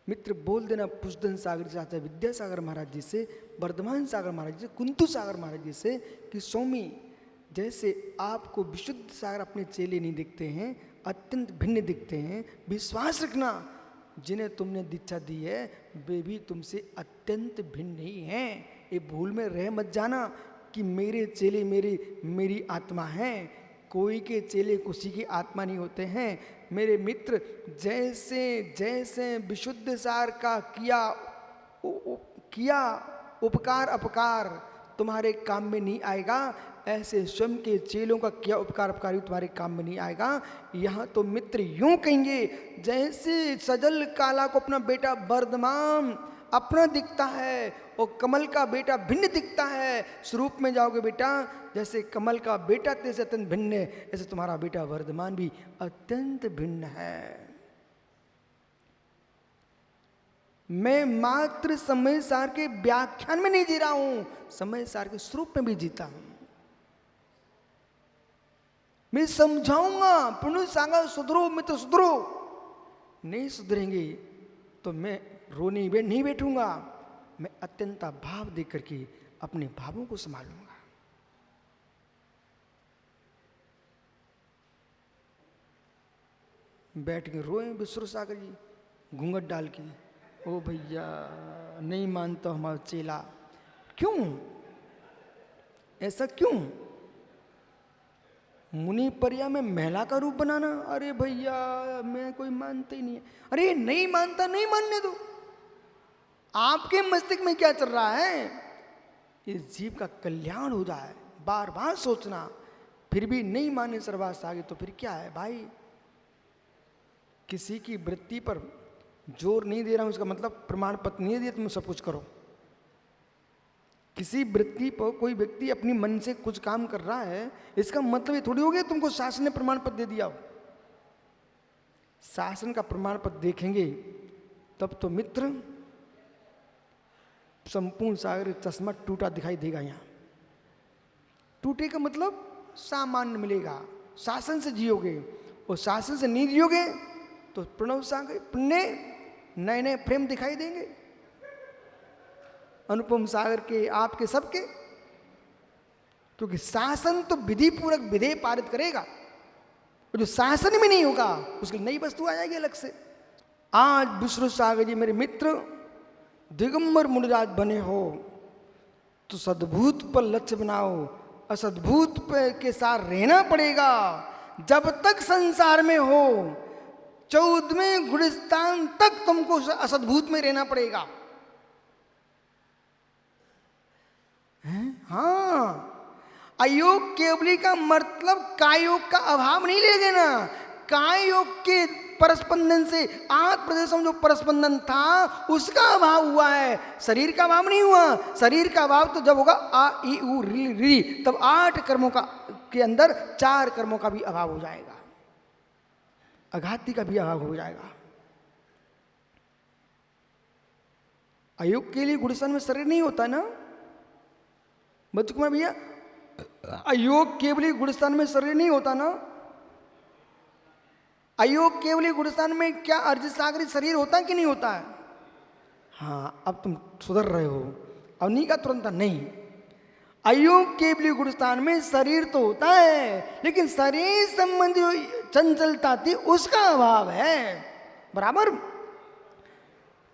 मित्र, बोल देना पुष्पदन सागर जी, आचार्य विद्यासागर महाराज जी से, वर्धमान सागर महाराज जी से, कुंतु सागर महाराज जी से कि स्वामी जैसे आपको विशुद्ध सागर अपने चेले नहीं दिखते हैं, अत्यंत भिन्न दिखते हैं, विश्वास रखना जिन्हें तुमने दीक्षा दी है वे भी तुमसे अत्यंत भिन्न ही हैं। ये भूल में रह मत जाना कि मेरे चेले मेरी आत्मा हैं। कोई के चेले किसी की आत्मा नहीं होते हैं। मेरे मित्र, जैसे जैसे विशुद्ध सार का किया उपकार अपकार तुम्हारे काम में नहीं आएगा, ऐसे स्वयं के चेलों का किया उपकार अपकार भी तुम्हारे काम में नहीं आएगा। यहाँ तो मित्र यूं कहेंगे, जैसे सजल काला को अपना बेटा वर्धमान अपना दिखता है और कमल का बेटा भिन्न दिखता है, स्वरूप में जाओगे बेटा जैसे कमल का बेटा तेरे से अत्यंत भिन्न है, ऐसे तुम्हारा बेटा वर्धमान भी अत्यंत भिन्न है। मैं मात्र समय सार के व्याख्यान में नहीं जी रहा हूं, समय सार के स्वरूप में भी जीता हूं। मैं समझाऊंगा, पुण्य सागर सुधरो मित्र सुधरो, नहीं सुधरेंगे तो मैं रोने नहीं बैठूंगा, मैं अत्यंत भाव देख करके अपने भावों को संभालूंगा। बैठ के रोए विश्व सागर जी घूंघट डाल के, ओ भैया नहीं मानता हमारा चेला। क्यों ऐसा क्यों? मुनि परिया में महिला का रूप बनाना? अरे भैया मैं कोई मानता ही नहीं है। अरे नहीं मानता, नहीं मानने दो। आपके मस्तिष्क में क्या चल रहा है? इस जीव का कल्याण हो जाए, बार बार सोचना, फिर भी नहीं माने सर्वास आगे, तो फिर क्या है भाई? किसी की वृत्ति पर जोर नहीं दे रहा हूं, इसका मतलब प्रमाण पत्र नहीं दिया तुम सब कुछ करो। किसी वृत्ति पर कोई व्यक्ति अपनी मन से कुछ काम कर रहा है, इसका मतलब ये थोड़ी हो गया तुमको शासन ने प्रमाण पत्र दे दिया हो। शासन का प्रमाण पत्र देखेंगे तब तो मित्र संपूर्ण सागर चश्मा टूटा दिखाई देगा। यहाँ टूटे का मतलब सामान्य मिलेगा, शासन से जियोगे, और शासन से नहीं जियोगे तो प्रणव सागर पुण्य नए नए प्रेम दिखाई देंगे, अनुपम सागर के, आपके, सबके। क्योंकि शासन तो विधि पूर्वक विधेय पारित करेगा, और जो शासन में नहीं होगा उसकी नई वस्तु आ जाएगी अलग से। आज विष्णु सागर जी मेरे मित्र दिगंबर मुनिराज बने हो तो सद्भूत पर लक्ष्य बनाओ, असद्भूत पर के साथ रहना पड़ेगा। जब तक संसार में हो 14वें गुलिस्तान तक तुमको असद्भूत में रहना पड़ेगा। हाँ, अयोग केवली का मतलब कायोग का अभाव नहीं ले लेना। कायोग के परस्पंदन से आठ प्रदेशों में जो परस्पंदन था उसका अभाव हुआ है, शरीर का अभाव नहीं हुआ। शरीर का अभाव तो जब होगा आ ई उ री री, तब 8 कर्मों का के अंदर 4 कर्मों का भी अभाव हो जाएगा, अघाती का भी अभाव हो जाएगा। अयोग के लिए गुणस्थान में शरीर नहीं होता ना बच्चों कुमार भैया, अयोग केवली गुणस्थान में शरीर नहीं होता ना। अयोग केवली गुणस्थान में क्या अर्जित सागरी शरीर होता है कि नहीं होता है? हाँ, अब तुम सुधर रहे हो। अब नहीं का तुरंत नहीं, अयोग केवली गुणस्थान में शरीर तो होता है, लेकिन शरीर संबंधी चंचलता थी उसका अभाव है। बराबर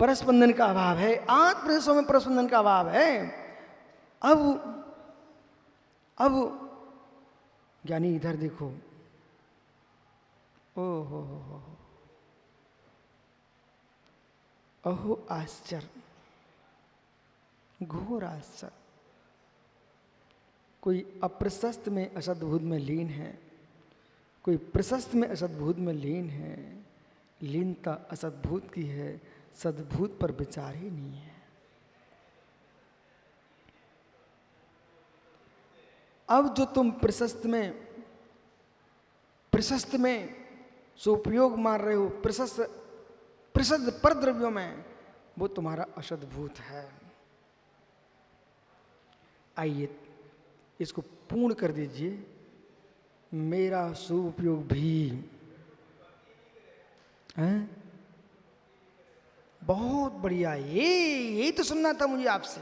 परस्पंदन का अभाव है, 8 प्रदेशों में परस्पंदन का अभाव है। अब ज्ञानी इधर देखो, ओहो अहो आश्चर्य, घोर आश्चर्य। कोई अप्रशस्त में असद्भुत में लीन है, कोई प्रशस्त में असद्भुत में लीन है, लीनता असद्भूत की है, सद्भूत पर विचार ही नहीं है। अब जो तुम प्रशस्त में सुपयोग मार रहे हो, प्रशस्त पर द्रव्यों में, वो तुम्हारा असद्भूत है। आइए इसको पूर्ण कर दीजिए, मेरा सुपयोग भी है। बहुत बढ़िया, यही तो सुनना था मुझे आपसे।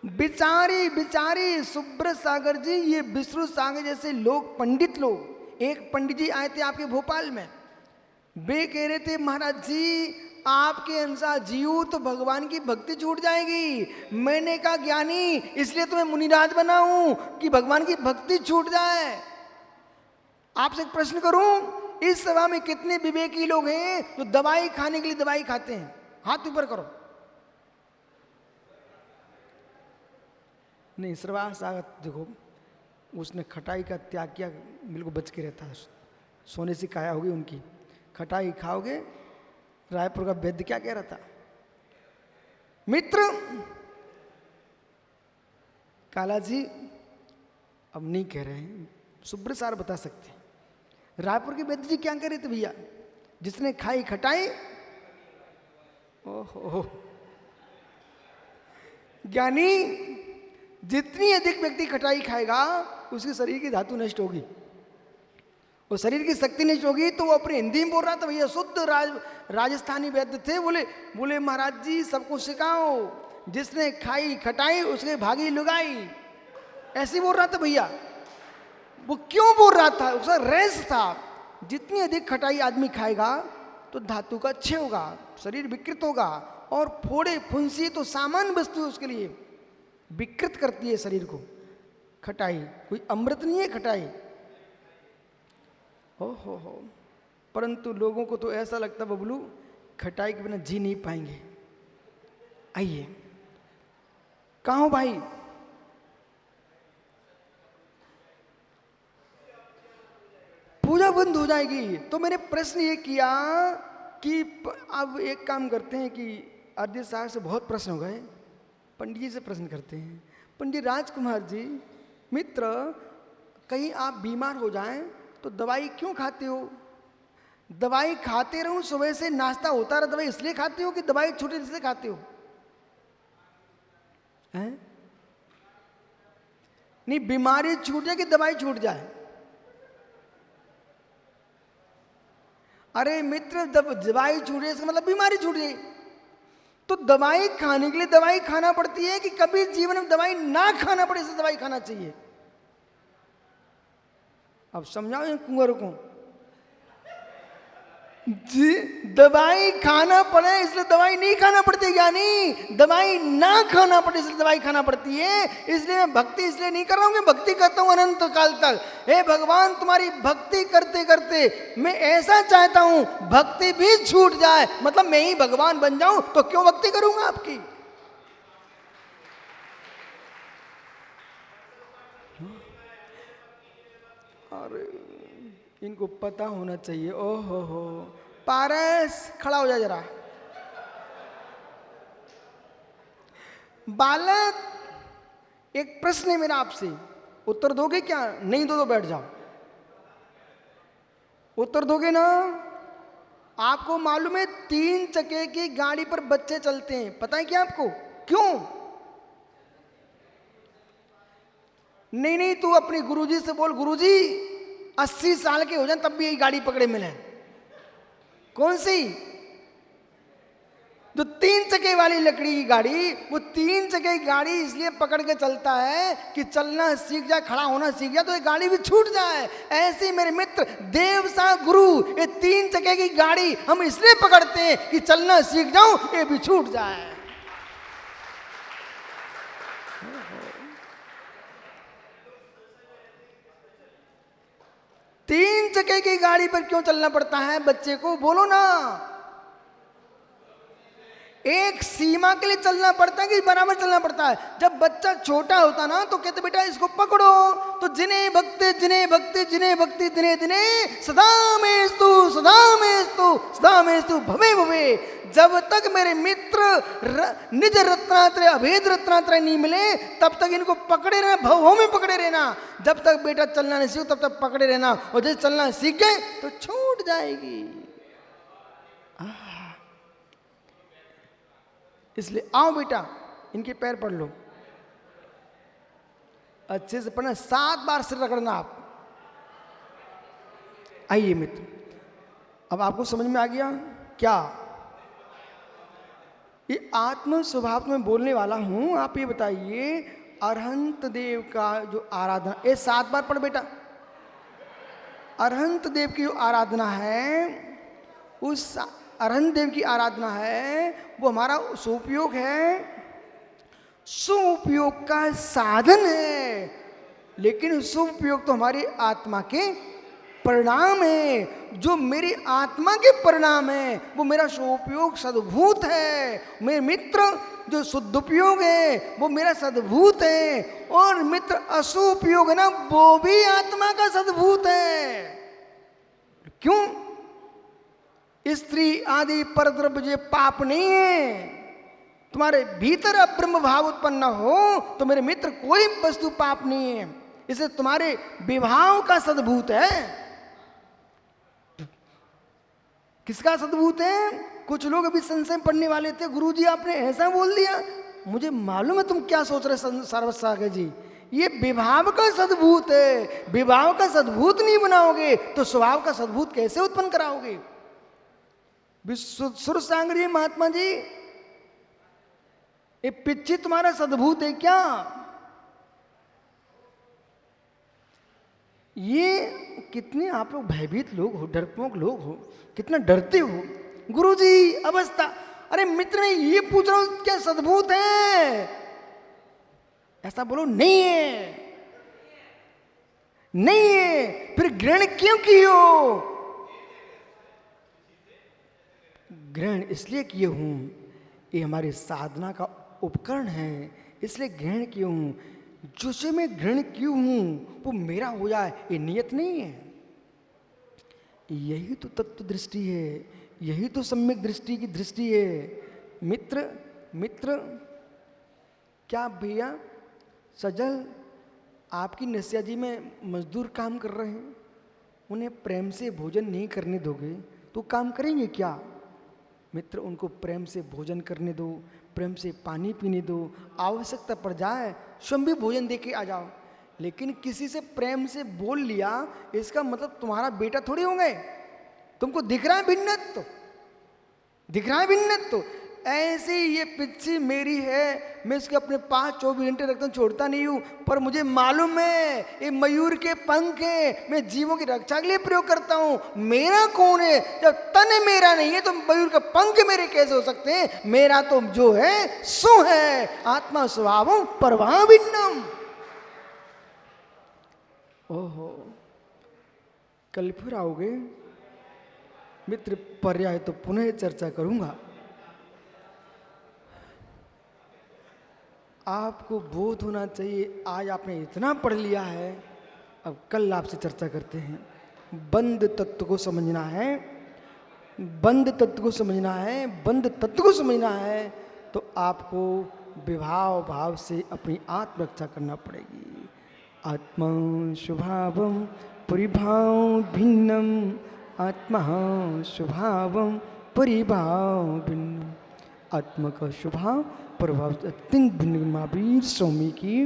बिचारी सुब्रत सागर जी, ये विष्णु सागर जैसे लोग, पंडित लोग, एक पंडित जी आए थे आपके भोपाल में, वे कह रहे थे महाराज जी आपके अनुसार जियो तो भगवान की भक्ति छूट जाएगी। मैंने कहा ज्ञानी, इसलिए तुम्हें मुनिराज बना हूं कि भगवान की भक्ति छूट जाए। आपसे एक प्रश्न करूं, इस सभा में कितने विवेकी लोग हैं जो दवाई खाने के लिए दवाई खाते हैं? हाथ ऊपर करो। नहीं, श्रवास सागर देखो, उसने खटाई का त्याग किया, बिल्कुल बच के रहता है। सोने से काया होगी उनकी, खटाई खाओगे। रायपुर का वैद्य क्या कह रहा था? मित्र काला जी अब नहीं कह रहे हैं, सुब्रत सार बता सकते हैं। रायपुर के वैद्य जी क्या कह रहे थे भैया? जिसने खाई खटाई, ओहो ज्ञानी, जितनी अधिक व्यक्ति खटाई खाएगा उसके शरीर की धातु नष्ट होगी, और शरीर की शक्ति नष्ट होगी। तो वो अपने हिंदी में बोल रहा था भैया, शुद्ध राजस्थानी वैद्य थे। बोले महाराज जी सबको सिखाओ, जिसने खाई खटाई उसके भागी लुगाई, ऐसे बोल रहा था भैया। वो क्यों बोल रहा था? उसका रेस था, जितनी अधिक खटाई आदमी खाएगा तो धातु का क्षय होगा, शरीर विकृत होगा, और फोड़े फुंसी तो सामान्य वस्तु है उसके लिए, विकृत करती है शरीर को खटाई। कोई अमृत नहीं है खटाई। हो परंतु लोगों को तो ऐसा लगता बबलू खटाई के बिना जी नहीं पाएंगे। आइए, कहाँ हो भाई? पूजा बंद हो जाएगी। तो मैंने प्रश्न ये किया कि अब एक काम करते हैं कि अध्यक्ष साहब से बहुत प्रश्न हो गए, पंडित जी से प्रश्न करते हैं। पंडित राजकुमार जी मित्र, कहीं आप बीमार हो जाएं तो दवाई क्यों खाते हो? दवाई खाते रहो, सुबह से नाश्ता होता रहा, दवाई इसलिए खाते हो कि दवाई छूटे इसलिए खाते हो? हैं? नहीं, बीमारी छूट जाए कि दवाई छूट जाए? अरे मित्र, दवाई छूटे इसका मतलब बीमारी छूट गई। तो दवाई खाने के लिए दवाई खाना पड़ती है कि कभी जीवन में दवाई ना खाना पड़े इसलिए दवाई खाना चाहिए? अब समझाओ इन कुंवरों को जी, दवाई खाना पड़े इसलिए दवाई नहीं खाना पड़ती ज्ञानी, दवाई ना खाना पड़े इसलिए दवाई खाना पड़ती है। इसलिए मैं भक्ति इसलिए नहीं कर रहा हूं कि भक्ति करता हूं अनंत काल तक। हे भगवान, तुम्हारी भक्ति करते करते मैं ऐसा चाहता हूं भक्ति भी छूट जाए, मतलब मैं ही भगवान बन जाऊं, तो क्यों भक्ति करूंगा आपकी? और इनको पता होना चाहिए। ओहो हो, पारस खड़ा हो जा जरा। बालक, एक प्रश्न है मेरा आपसे, उत्तर दोगे क्या? नहीं दो तो बैठ जाओ। उत्तर दोगे ना? आपको मालूम है 3 चक्के की गाड़ी पर बच्चे चलते हैं, पता है क्या आपको? क्यों? नहीं, तू अपने गुरुजी से बोल, गुरुजी 80 साल के हो जाए तब भी यही गाड़ी पकड़े मिले। कौन सी? जो 3 चक्के वाली लकड़ी की गाड़ी, वो 3 चक्के की गाड़ी इसलिए पकड़ के चलता है कि चलना सीख जाए, खड़ा होना सीख जाए तो ये गाड़ी भी छूट जाए। ऐसे मेरे मित्र, देव सा गुरु, ये 3 चक्के की गाड़ी हम इसलिए पकड़ते हैं कि चलना सीख जाऊं, ये भी छूट जाए। तीन चक्के की गाड़ी पर क्यों चलना पड़ता है बच्चे को? बोलो ना। एक सीमा के लिए चलना पड़ता है कि बराबर चलना पड़ता है। जब बच्चा छोटा होता ना तो कहते बेटा इसको पकड़ो, तो जिन्हें भक्ति जिन्हें भक्ति जिन्हें भक्ति दिने दिने सदा मेस्तु सदा मेस्तु सदा मेस्तु भवे भवे। जब तक मेरे मित्र निज रत्नात्रय अभेद रत्नात्रय नहीं मिले तब तक इनको पकड़े रहना, भवों में पकड़े रहना। जब तक बेटा चलना नहीं सीखो तब तक पकड़े रहना, और जब चलना सीख गए तो छूट जाएगी। इसलिए आओ बेटा इनके पैर पढ़ लो, अच्छे से पढ़ना, 7 बार सिर रगड़ना आप। आइए मित्र, अब आपको समझ में आ गया क्या? ये आत्म स्वभाव में बोलने वाला हूं। आप ये बताइए अरहंत देव का जो आराधना, ये 7 बार पढ़ बेटा। अरहंत देव की जो आराधना है, उस अरहंत देव की आराधना है वो हमारा सुपयोग है, सुपयोग का साधन है। लेकिन सुपयोग तो हमारी आत्मा के परिणाम है। जो मेरी आत्मा के परिणाम है वो मेरा सुपयोग सद्भूत है। मेरे मित्र जो शुद्धोपयोग है वो मेरा सद्भूत है, और मित्र असुपयोग है ना वो भी आत्मा का सद्भूत है। क्यों? स्त्री आदि परद्रव्य ये पाप नहीं है। तुम्हारे भीतर ब्रह्म भाव उत्पन्न हो तो मेरे मित्र कोई वस्तु पाप नहीं है। इसे तुम्हारे विभाव का सद्भूत है। किसका सद्भूत है? कुछ लोग अभी संशय पढ़ने वाले थे, गुरुजी आपने ऐसा बोल दिया। मुझे मालूम है तुम क्या सोच रहे सारस्वत जी, ये विभाव का सद्भूत है। विभाव का सद्भूत नहीं बनाओगे तो स्वभाव का सद्भूत कैसे उत्पन्न कराओगे? सुर सांगर जी महात्मा जी, ये पिच्ची तुम्हारा सद्भूत है क्या? ये कितने आप लोग भयभीत लोग हो, डरपोक लोग हो, कितना डरते हो। गुरुजी अवस्था, अरे मित्र ने ये पूछ रहा हूं क्या सद्भूत है? ऐसा बोलो नहीं है, नहीं है। फिर ग्रहण क्यों किए हो? ग्रहण इसलिए किए हूं, ये हमारी साधना का उपकरण है, इसलिए ग्रहण किए हूं। जिसे मैं ग्रहण क्यों हूं वो मेरा हो जाए, ये नियत नहीं है। यही तो तत्व दृष्टि है, यही तो सम्यक दृष्टि की दृष्टि है। मित्र मित्र क्या भैया सजल आपकी नसिया जी में मजदूर काम कर रहे हैं, उन्हें प्रेम से भोजन नहीं करने दोगे तो काम करेंगे क्या? मित्र उनको प्रेम से भोजन करने दो, प्रेम से पानी पीने दो, आवश्यकता पड़ जाए स्वयं भी भोजन दे के आ जाओ। लेकिन किसी से प्रेम से बोल लिया इसका मतलब तुम्हारा बेटा थोड़ी हो गए। तुमको दिख रहा है भिन्नत्व, दिख रहा है भिन्नत्व। ऐसे ये पिच्ची मेरी है, मैं इसके अपने पास 24 घंटे रखता हूँ, छोड़ता नहीं हूँ। पर मुझे मालूम है ये मयूर के पंख है, मैं जीवों की रक्षा के लिए प्रयोग करता हूँ। मेरा कौन है? जब तन मेरा नहीं है तो मयूर के पंख मेरे कैसे हो सकते हैं? मेरा तो जो है सो है, आत्मा स्वभाव परवाह भिन्नम। ओहो, कल फिर आओगे मित्र, पर्याय तो पुनः चर्चा करूंगा। आपको बोध होना चाहिए, आज आपने इतना पढ़ लिया है, अब कल आपसे चर्चा करते हैं। बंद तत्व को समझना है, बंद तत्व को समझना है, बंद तत्व को समझना है तो आपको विभाव भाव से अपनी आत्मरक्षा करना पड़ेगी। आत्मा स्वभावम परिभाव भिन्नम, आत्मा स्वभावम परिभाव भिन्नम। आत्मा का स्वभाव प्रभाव अत्यंत भिन्न। महावीर स्वामी की